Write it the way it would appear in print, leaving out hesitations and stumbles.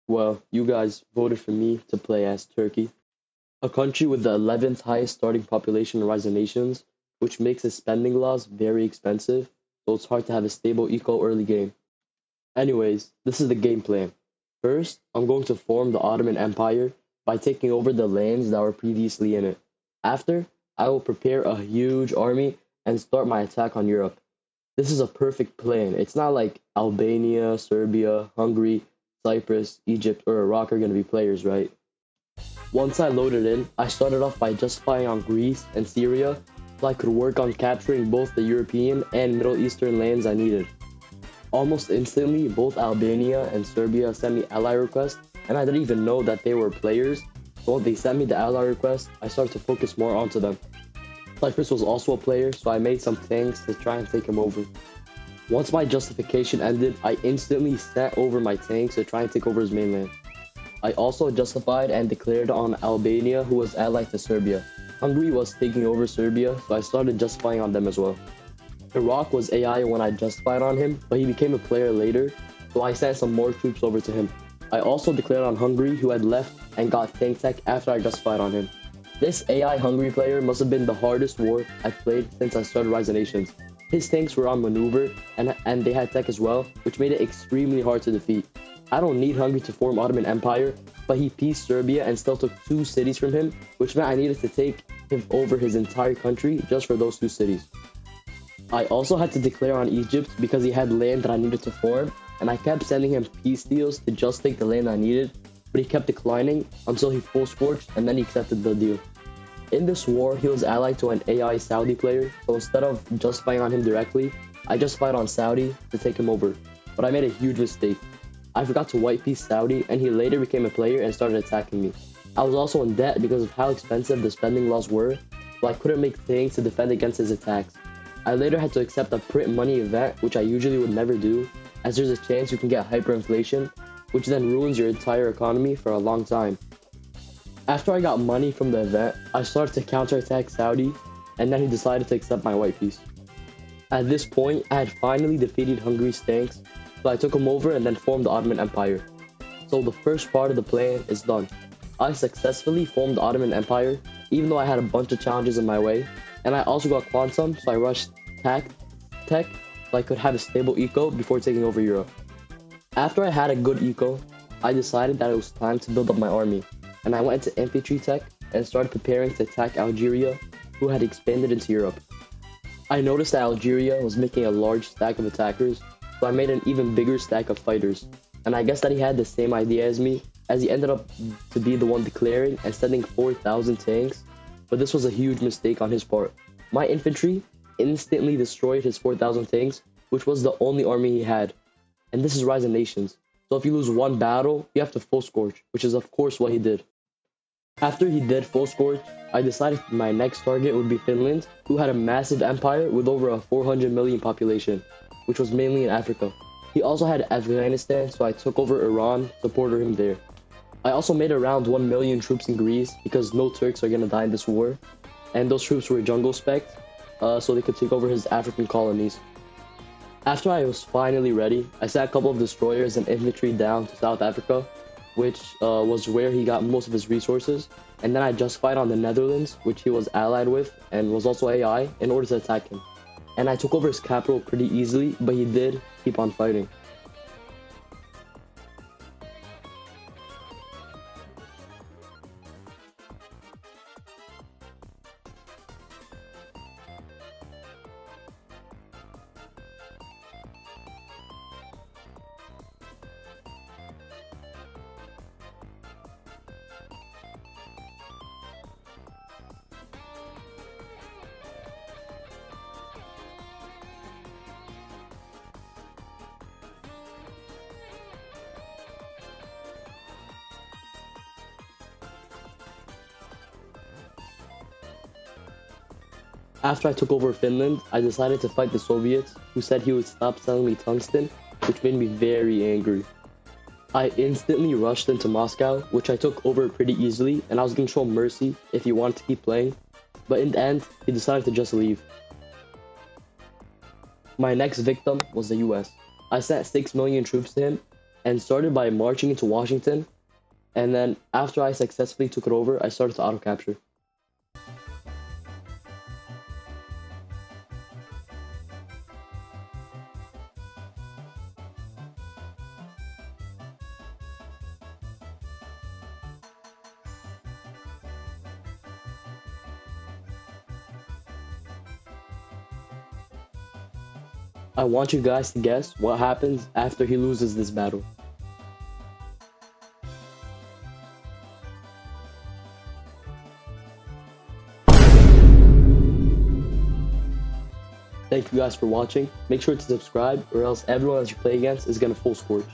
Well, you guys voted for me to play as Turkey, a country with the 11th highest starting population in Rising Nations, which makes its spending laws very expensive, so it's hard to have a stable eco early game. Anyways, this is the game plan. First, I'm going to form the Ottoman Empire by taking over the lands that were previously in it. After, I will prepare a huge army and start my attack on Europe. This is a perfect plan. It's not like Albania, Serbia, Hungary, Cyprus, Egypt, or Iraq are going to be players, right? Once I loaded in, I started off by justifying on Greece and Syria so I could work on capturing both the European and Middle Eastern lands I needed. Almost instantly, both Albania and Serbia sent me ally requests, and I didn't even know that they were players. So when they sent me the ally request, I started to focus more onto them. Cyprus was also a player, so I made some tanks to try and take him over. Once my justification ended, I instantly sent over my tanks to try and take over his mainland. I also justified and declared on Albania, who was allied to Serbia. Hungary was taking over Serbia, so I started justifying on them as well. Iraq was AI when I justified on him, but he became a player later, so I sent some more troops over to him. I also declared on Hungary, who had left and got tank tech after I justified on him. This AI Hungary player must have been the hardest war I've played since I started Rise of Nations. His tanks were on maneuver, and they had tech as well, which made it extremely hard to defeat. I don't need Hungary to form Ottoman Empire, but he pieced Serbia and still took 2 cities from him, which meant I needed to take him over his entire country just for those 2 cities. I also had to declare on Egypt because he had land that I needed to form, and I kept sending him peace deals to just take the land I needed, but he kept declining until he full scorched and then he accepted the deal. In this war, he was allied to an AI Saudi player, so instead of justifying on him directly, I justified on Saudi to take him over, but I made a huge mistake. I forgot to white piece Saudi, and he later became a player and started attacking me. I was also in debt because of how expensive the spending laws were, so I couldn't make things to defend against his attacks. I later had to accept a print money event, which I usually would never do, as there's a chance you can get hyperinflation, which then ruins your entire economy for a long time. After I got money from the event, I started to counterattack Saudi, and then he decided to accept my white piece. At this point, I had finally defeated Hungary's tanks, so I took him over and then formed the Ottoman Empire. So the first part of the plan is done. I successfully formed the Ottoman Empire, even though I had a bunch of challenges in my way, and I also got Quantum, so I rushed tech so I could have a stable eco before taking over Europe. After I had a good eco, I decided that it was time to build up my army, and I went into infantry tech and started preparing to attack Algeria, who had expanded into Europe. I noticed that Algeria was making a large stack of attackers, so I made an even bigger stack of fighters, and I guess that he had the same idea as me, as he ended up to be the one declaring and sending 4,000 tanks, but this was a huge mistake on his part. My infantry instantly destroyed his 4,000 tanks, which was the only army he had, and this is Rise of Nations, so if you lose one battle, you have to full scorch, which is of course what he did. After he did full scorch, I decided my next target would be Finland, who had a massive empire with over a 400 million population, which was mainly in Africa. He also had Afghanistan, so I took over Iran, supported him there. I also made around 1 million troops in Greece because no Turks are gonna die in this war, and those troops were jungle spec, so they could take over his African colonies. After I was finally ready, I sent a couple of destroyers and infantry down to South Africa, which was where he got most of his resources, and then I justified on the Netherlands, which he was allied with and was also AI, in order to attack him. And I took over his capital pretty easily, but he did keep on fighting. After I took over Finland, I decided to fight the Soviets, who said he would stop selling me tungsten, which made me very angry. I instantly rushed into Moscow, which I took over pretty easily, and I was going to show mercy if he wanted to keep playing, but in the end, he decided to just leave. My next victim was the US. I sent 6 million troops to him, and started by marching into Washington. And then after I successfully took it over, I started to auto capture. I want you guys to guess what happens after he loses this battle. Thank you guys for watching. Make sure to subscribe or else everyone that you play against is gonna full scorch.